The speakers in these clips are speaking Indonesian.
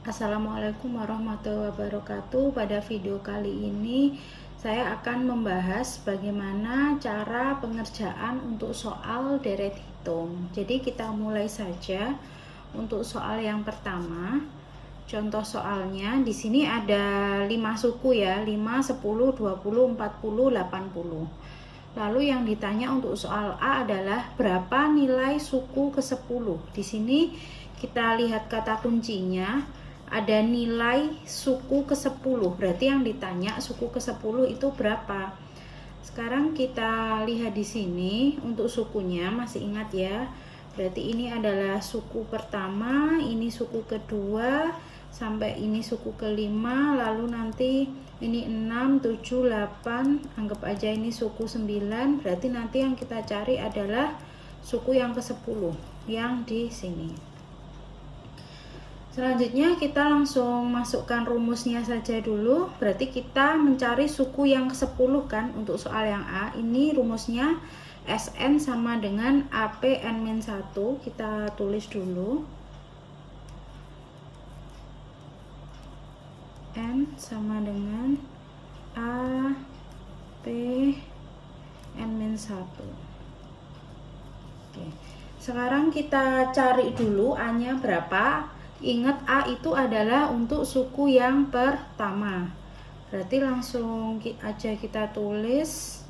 Assalamualaikum warahmatullahi wabarakatuh. Pada video kali ini saya akan membahas bagaimana cara pengerjaan untuk soal deret hitung. Jadi kita mulai saja untuk soal yang pertama. Contoh soalnya di sini ada 5 suku ya, 5, 10, 20, 40, 80. Lalu yang ditanya untuk soal A adalah berapa nilai suku ke-10. Di sini kita lihat kata kuncinya ada nilai suku ke-10. Berarti yang ditanya suku ke-10 itu berapa? Sekarang kita lihat di sini untuk sukunya, masih ingat ya? Berarti ini adalah suku pertama, ini suku kedua, sampai ini suku kelima, lalu nanti ini 6, 7, 8, anggap aja ini suku 9. Berarti nanti yang kita cari adalah suku yang ke-10 yang di sini. Selanjutnya kita langsung masukkan rumusnya saja dulu. Berarti kita mencari suku yang ke-10 kan untuk soal yang A. Ini rumusnya SN sama dengan AP N-1. Kita tulis dulu. N sama dengan AP N-1. Oke. Sekarang kita cari dulu A-nya berapa. Ingat A itu adalah untuk suku yang pertama. Berarti langsung aja kita tulis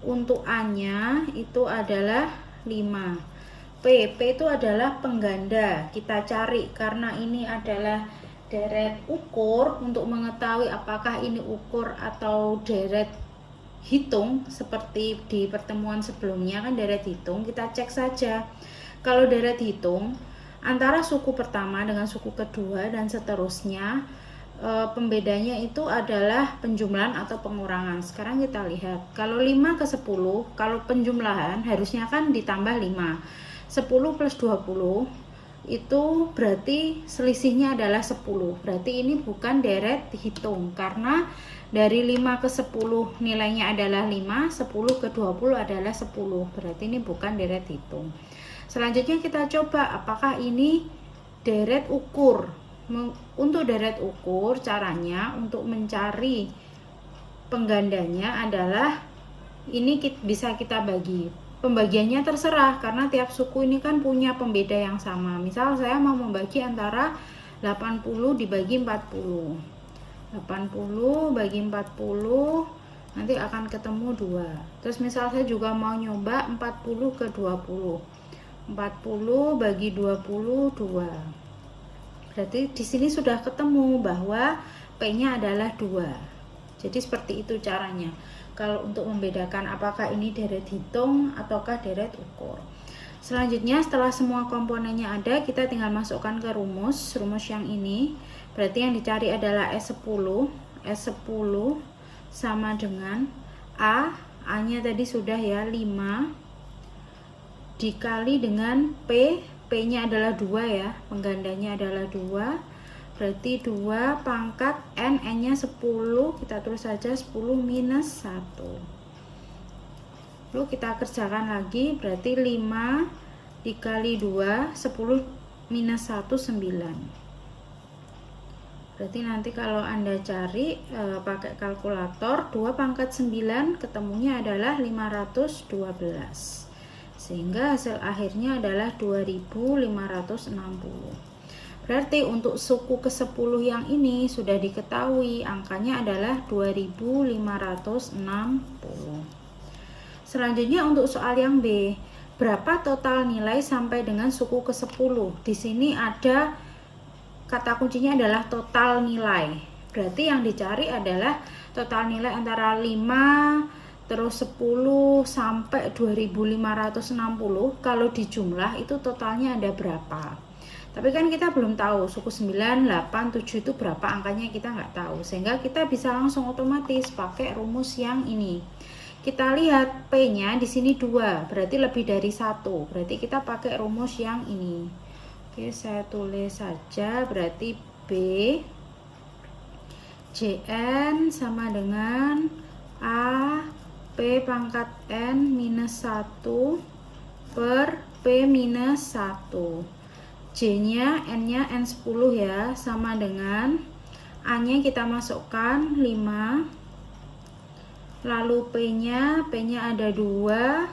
untuk A-nya itu adalah 5. P itu adalah pengganda. Kita cari karena ini adalah deret ukur untuk mengetahui apakah ini ukur atau deret hitung seperti di pertemuan sebelumnya kan deret hitung. Kita cek saja. Kalau deret hitung antara suku pertama dengan suku kedua dan seterusnya, pembedanya itu adalah penjumlahan atau pengurangan. Sekarang kita lihat, kalau 5 ke 10, kalau penjumlahan harusnya kan ditambah 5. 10 plus 20 itu berarti selisihnya adalah 10. Berarti ini bukan deret hitung karena dari 5 ke 10 nilainya adalah 5, 10 ke 20 adalah 10. Berarti ini bukan deret hitung. Selanjutnya kita coba apakah ini deret ukur. Untuk deret ukur caranya untuk mencari penggandanya adalah ini bisa kita bagi. Pembagiannya terserah karena tiap suku ini kan punya pembeda yang sama. Misal saya mau membagi antara 80 dibagi 40. 80 bagi 40 nanti akan ketemu 2. Terus misal saya juga mau nyoba 40 ke 20. 40 bagi 20 2. Berarti di sini sudah ketemu bahwa P-nya adalah 2. Jadi seperti itu caranya. Kalau untuk membedakan apakah ini deret hitung ataukah deret ukur. Selanjutnya setelah semua komponennya ada, kita tinggal masukkan ke rumus yang ini. Berarti yang dicari adalah S10. S10 sama dengan A-nya tadi sudah ya 5 dikali dengan P-nya adalah 2 ya, penggandanya adalah 2. Berarti 2 pangkat N-nya 10, kita tulis saja 10 minus 1. Lalu kita kerjakan lagi, berarti 5 dikali 2, 10 minus 1, 9. Berarti nanti kalau Anda cari pakai kalkulator, 2 pangkat 9 ketemunya adalah 512. Sehingga hasil akhirnya adalah 2560. Berarti untuk suku ke-10 yang ini sudah diketahui angkanya adalah 2560. Selanjutnya untuk soal yang B, berapa total nilai sampai dengan suku ke-10? Di sini ada kata kuncinya adalah total nilai. Berarti yang dicari adalah total nilai antara 5 terus 10 sampai 2560. Kalau dijumlah itu totalnya ada berapa? Tapi kan kita belum tahu suku 9, 8, 7 itu berapa angkanya, kita nggak tahu. Sehingga kita bisa langsung otomatis pakai rumus yang ini. Kita lihat P-nya di sini 2, berarti lebih dari 1. Berarti kita pakai rumus yang ini. Oke, saya tulis saja, berarti B JN sama dengan A P pangkat N minus 1 per P minus 1. J-nya, N-nya N10 ya, sama dengan A-nya kita masukkan 5. Lalu P-nya ada 2.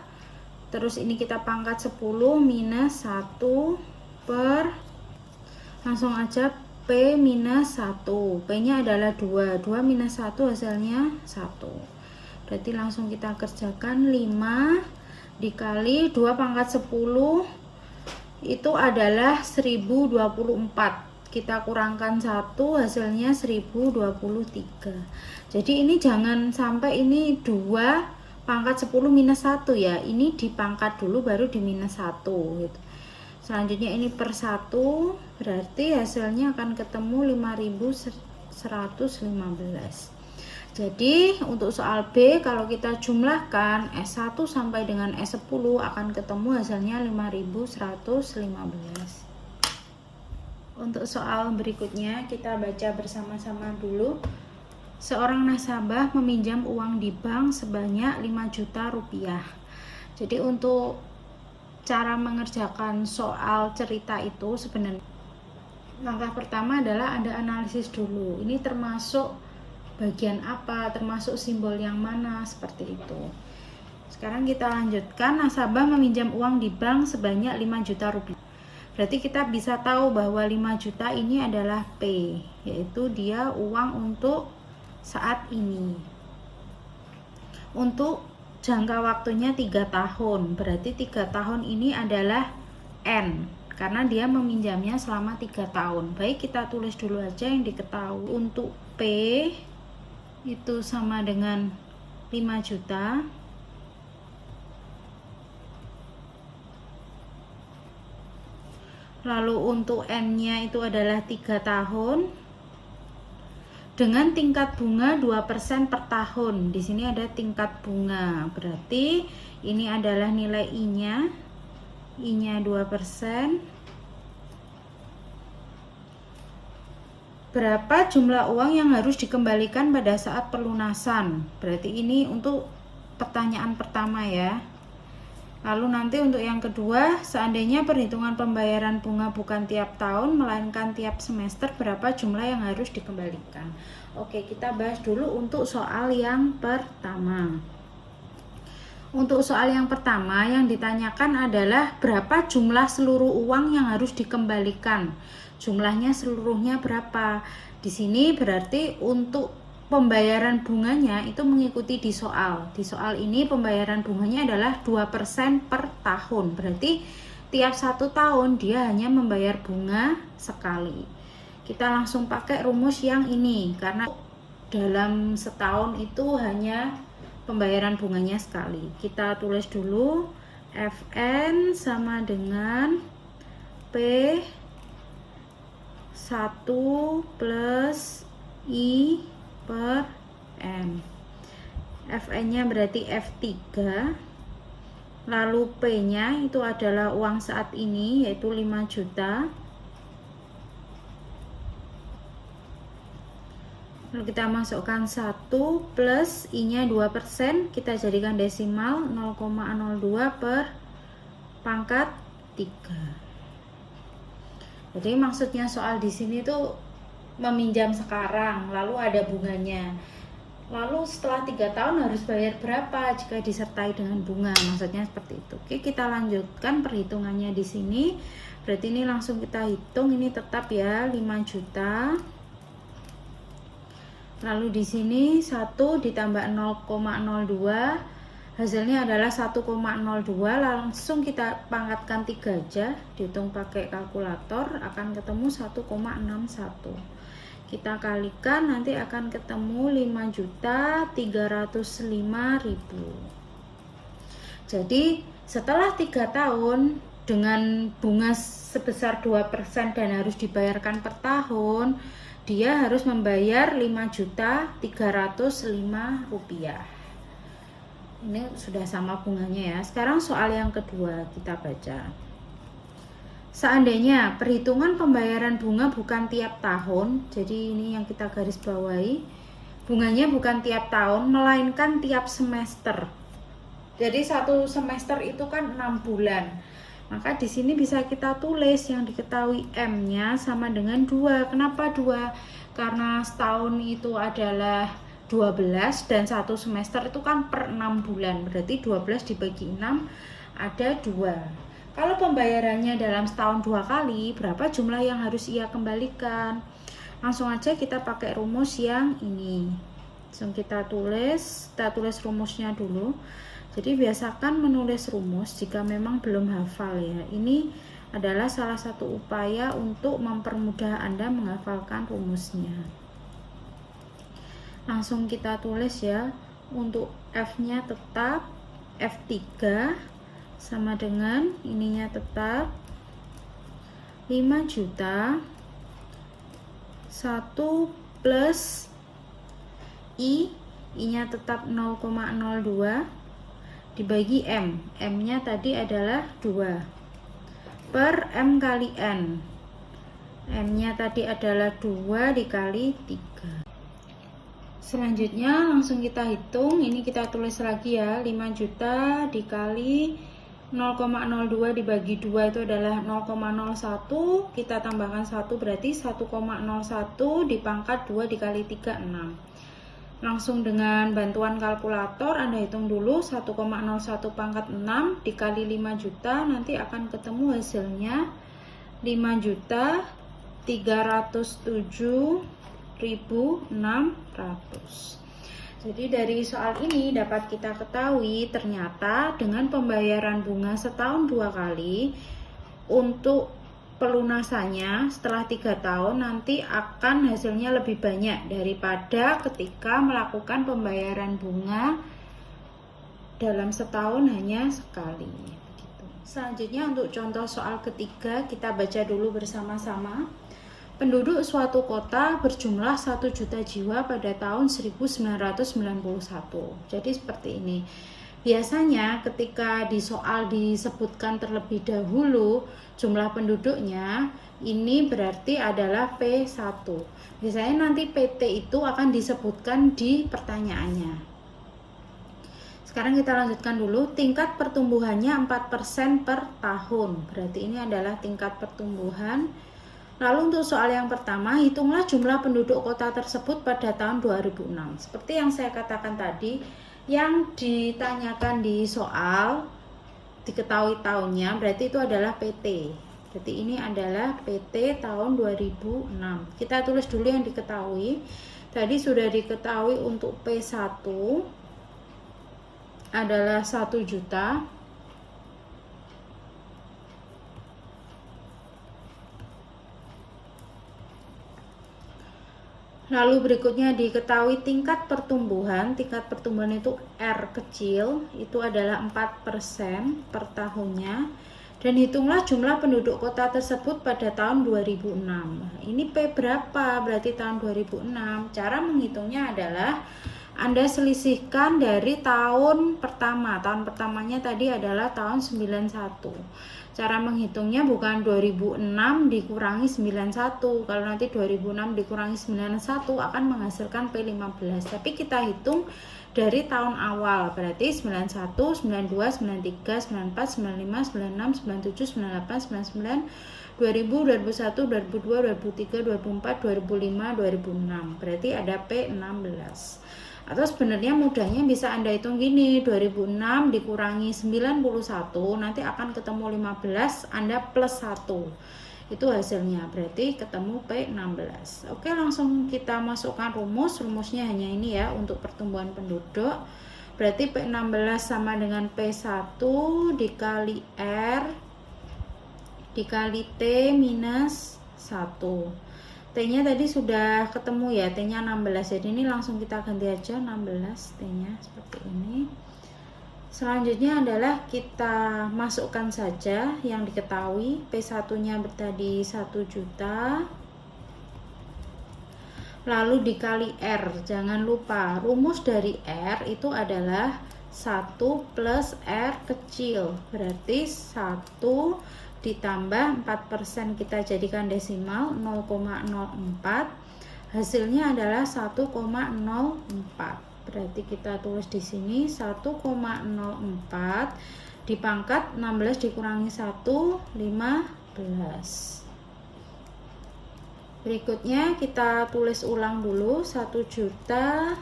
Terus ini kita pangkat 10 minus 1 per, langsung aja P minus 1. P-nya adalah 2. 2 minus 1 hasilnya 1. Berarti langsung kita kerjakan 5 dikali 2 pangkat 10 itu adalah 1024. Kita kurangkan 1 hasilnya 1023. Jadi ini jangan sampai ini 2 pangkat 10 minus 1 ya. Ini dipangkat dulu baru di minus 1 gitu. Selanjutnya ini per 1, berarti hasilnya akan ketemu 5115. Jadi untuk soal B kalau kita jumlahkan S1 sampai dengan S10 akan ketemu hasilnya 5115. Untuk soal berikutnya kita baca bersama-sama dulu. Seorang nasabah meminjam uang di bank sebanyak 5 juta rupiah. Jadi untuk cara mengerjakan soal cerita itu sebenarnya langkah pertama adalah Anda analisis dulu. Ini termasuk bagian apa, termasuk simbol yang mana, seperti itu. Sekarang kita lanjutkan. Nasabah meminjam uang di bank sebanyak 5 juta rupiah. Berarti kita bisa tahu bahwa 5 juta ini adalah P, yaitu dia uang untuk saat ini. Untuk jangka waktunya 3 tahun. Berarti 3 tahun ini adalah N, karena dia meminjamnya selama 3 tahun. Baik, kita tulis dulu aja yang diketahui. Untuk P itu sama dengan 5 juta. Lalu untuk N-nya itu adalah 3 tahun dengan tingkat bunga 2% per tahun. Di sini ada tingkat bunga. Berarti ini adalah nilai I-nya. I-nya 2%. Berapa jumlah uang yang harus dikembalikan pada saat pelunasan? Berarti ini untuk pertanyaan pertama ya. Lalu nanti untuk yang kedua, seandainya perhitungan pembayaran bunga bukan tiap tahun melainkan tiap semester, berapa jumlah yang harus dikembalikan? Oke, kita bahas dulu untuk soal yang pertama. Untuk soal yang pertama yang ditanyakan adalah berapa jumlah seluruh uang yang harus dikembalikan. Jumlahnya seluruhnya berapa? Di sini berarti untuk pembayaran bunganya itu mengikuti di soal. Di soal ini pembayaran bunganya adalah 2% per tahun. Berarti tiap 1 tahun dia hanya membayar bunga sekali. Kita langsung pakai rumus yang ini karena dalam setahun itu hanya pembayaran bunganya sekali. Kita tulis dulu Fn sama dengan P 1 plus I per N. Fn nya berarti F3. Lalu P nya itu adalah uang saat ini yaitu 5 juta. Lalu kita masukkan 1 plus I nya 2%, kita jadikan desimal 0,02 per pangkat 3. Jadi maksudnya soal di sini tuh meminjam sekarang, lalu ada bunganya. Lalu setelah 3 tahun harus bayar berapa jika disertai dengan bunga? Maksudnya seperti itu. Oke, kita lanjutkan perhitungannya di sini. Berarti ini langsung kita hitung, ini tetap ya 5 juta. Lalu di sini 1 ditambah 0,02 hasilnya adalah 1,02. Langsung kita pangkatkan 3 aja, dihitung pakai kalkulator akan ketemu 1,61. Kita kalikan nanti akan ketemu 5.305.000. Jadi setelah 3 tahun dengan bunga sebesar 2% dan harus dibayarkan per tahun, dia harus membayar 5.305.000 rupiah. Ini sudah sama bunganya ya. Sekarang soal yang kedua kita baca. Seandainya perhitungan pembayaran bunga bukan tiap tahun, jadi ini yang kita garis bawahi, bunganya bukan tiap tahun melainkan tiap semester. Jadi 1 semester itu kan 6 bulan. Maka di sini bisa kita tulis yang diketahui M-nya sama dengan 2. Kenapa 2? Karena setahun itu adalah 12 dan satu semester itu kan per 6 bulan. Berarti 12 dibagi 6 ada 2. Kalau pembayarannya dalam setahun 2 kali, berapa jumlah yang harus ia kembalikan? Langsung aja kita pakai rumus yang ini. Langsung kita tulis rumusnya dulu. Jadi biasakan menulis rumus jika memang belum hafal ya. Ini adalah salah satu upaya untuk mempermudah Anda menghafalkan rumusnya. Langsung kita tulis ya. Untuk F-nya tetap F3 sama dengan ininya tetap 5 juta 1 plus I-nya tetap 0,02 dibagi M. M-nya tadi adalah 2 per M kali N. M-nya tadi adalah 2 dikali 3. Selanjutnya langsung kita hitung. Ini kita tulis lagi ya. 5 juta dikali 0,02 dibagi 2 itu adalah 0,01, kita tambahkan 1 berarti 1,01 dipangkat 2 dikali 3, 6. Langsung dengan bantuan kalkulator Anda hitung dulu 1,01 pangkat 6 dikali 5 juta, nanti akan ketemu hasilnya 5.307.600. Jadi dari soal ini dapat kita ketahui ternyata dengan pembayaran bunga setahun 2 kali, untuk pelunasannya setelah 3 tahun nanti akan hasilnya lebih banyak daripada ketika melakukan pembayaran bunga dalam setahun hanya sekali. Selanjutnya untuk contoh soal ketiga kita baca dulu bersama-sama. Penduduk suatu kota berjumlah 1 juta jiwa pada tahun 1991. Jadi seperti ini. Biasanya ketika di soal disebutkan terlebih dahulu jumlah penduduknya, ini berarti adalah P1. Biasanya nanti PT itu akan disebutkan di pertanyaannya. Sekarang kita lanjutkan dulu. Tingkat pertumbuhannya 4% per tahun. Berarti ini adalah tingkat pertumbuhan. Lalu untuk soal yang pertama, hitunglah jumlah penduduk kota tersebut pada tahun 2006. Seperti yang saya katakan tadi, yang ditanyakan di soal diketahui tahunnya, berarti itu adalah PT. Jadi ini adalah PT tahun 2006. Kita tulis dulu yang diketahui. Tadi sudah diketahui untuk P1 adalah 1 juta. Lalu berikutnya diketahui tingkat pertumbuhan. Tingkat pertumbuhan itu R kecil, itu adalah 4% per tahunnya. Dan hitunglah jumlah penduduk kota tersebut pada tahun 2006. Ini P berapa? Berarti tahun 2006. Cara menghitungnya adalah Anda selisihkan dari tahun pertama. Tahun pertamanya tadi adalah tahun 91. Cara menghitungnya bukan 2006 dikurangi 91. Kalau nanti 2006 dikurangi 91 akan menghasilkan P15. Tapi kita hitung dari tahun awal. Berarti 91, 92, 93, 94, 95, 96, 97, 98, 99, 2000, 2001, 2002, 2003, 2004, 2005, 2006. Berarti ada P16. Atau sebenarnya mudahnya bisa Anda hitung gini, 2006 dikurangi 91 nanti akan ketemu 15, Anda plus 1. Itu hasilnya, berarti ketemu P16. Oke, langsung kita masukkan rumus. Rumusnya hanya ini ya untuk pertumbuhan penduduk. Berarti P16 sama dengan P1 dikali R dikali T minus 1. T-nya tadi sudah ketemu ya, T-nya 16. Jadi ini langsung kita ganti aja 16 T-nya seperti ini. Selanjutnya adalah kita masukkan saja yang diketahui. P1-nya tadi 1 juta. Lalu dikali R. Jangan lupa rumus dari R itu adalah 1 plus R kecil. Berarti 1 ditambah 4%, kita jadikan desimal 0,04, hasilnya adalah 1,04. Berarti kita tulis di sini 1,04 dipangkat 16 dikurangi 1, 15. Berikutnya kita tulis ulang dulu 1 juta.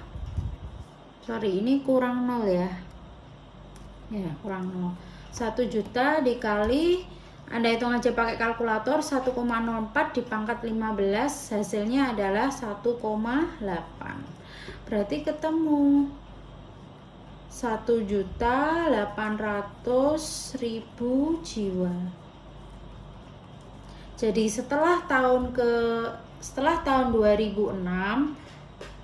Sorry, ini kurang 0 ya. Ya, kurang 0. 1 juta dikali, Anda hitung aja pakai kalkulator, 1,04 dipangkat 15, hasilnya adalah 1,8. Berarti ketemu 1.800.000 jiwa. Jadi setelah tahun 2006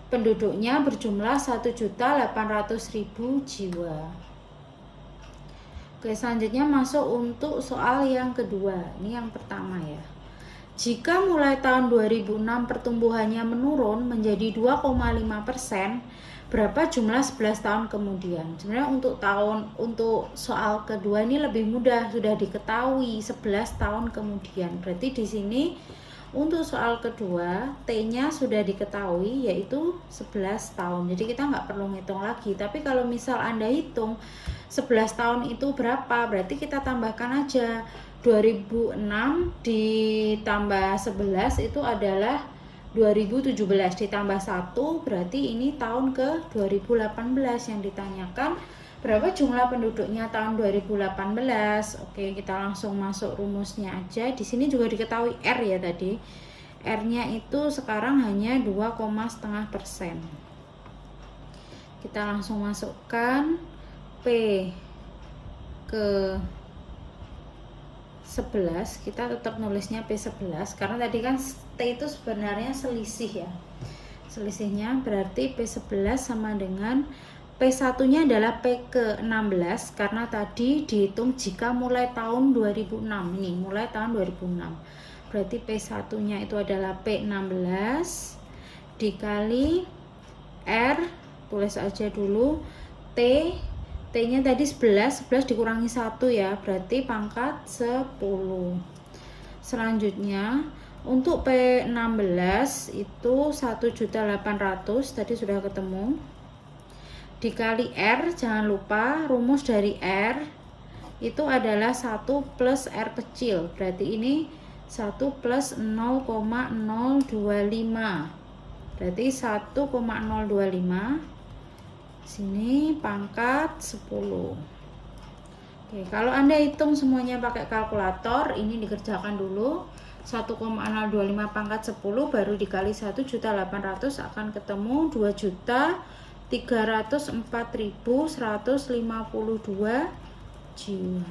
penduduknya berjumlah 1.800.000 jiwa. Oke, selanjutnya masuk untuk soal yang kedua. Ini yang pertama ya. Jika mulai tahun 2006 pertumbuhannya menurun menjadi 2,5%, berapa jumlah 11 tahun kemudian? Sebenarnya untuk soal kedua ini lebih mudah, sudah diketahui 11 tahun kemudian. Berarti di sini untuk soal kedua T-nya sudah diketahui, yaitu 11 tahun. Jadi kita nggak perlu ngitung lagi. Tapi kalau misal Anda hitung 11 tahun itu berapa, berarti kita tambahkan aja 2006 ditambah 11 itu adalah 2017 ditambah 1, berarti ini tahun ke 2018 yang ditanyakan. Berapa jumlah penduduknya tahun 2018? Oke, kita langsung masuk rumusnya aja. Di sini juga diketahui R ya tadi. R-nya itu sekarang hanya 2,5%. Kita langsung masukkan P ke 11, kita tetap nulisnya P11 karena tadi kan T itu sebenarnya selisih ya. Selisihnya berarti P11 sama dengan P1 nya adalah P ke 16 karena tadi dihitung jika mulai tahun 2006. Ini mulai tahun 2006. Berarti P1 nya itu adalah P16 dikali R, tulis aja dulu T nya tadi 11 dikurangi 1 ya, berarti pangkat 10. Selanjutnya untuk P16 itu 1.800.000 tadi sudah ketemu, dikali R. Jangan lupa rumus dari R itu adalah 1 plus R kecil, berarti ini 1 plus 0,025, berarti 1,025. Sini pangkat 10. Oke, kalau Anda hitung semuanya pakai kalkulator, ini dikerjakan dulu. 1,025 pangkat 10 baru dikali 1.800.000 akan ketemu 2.304.152 jiwa.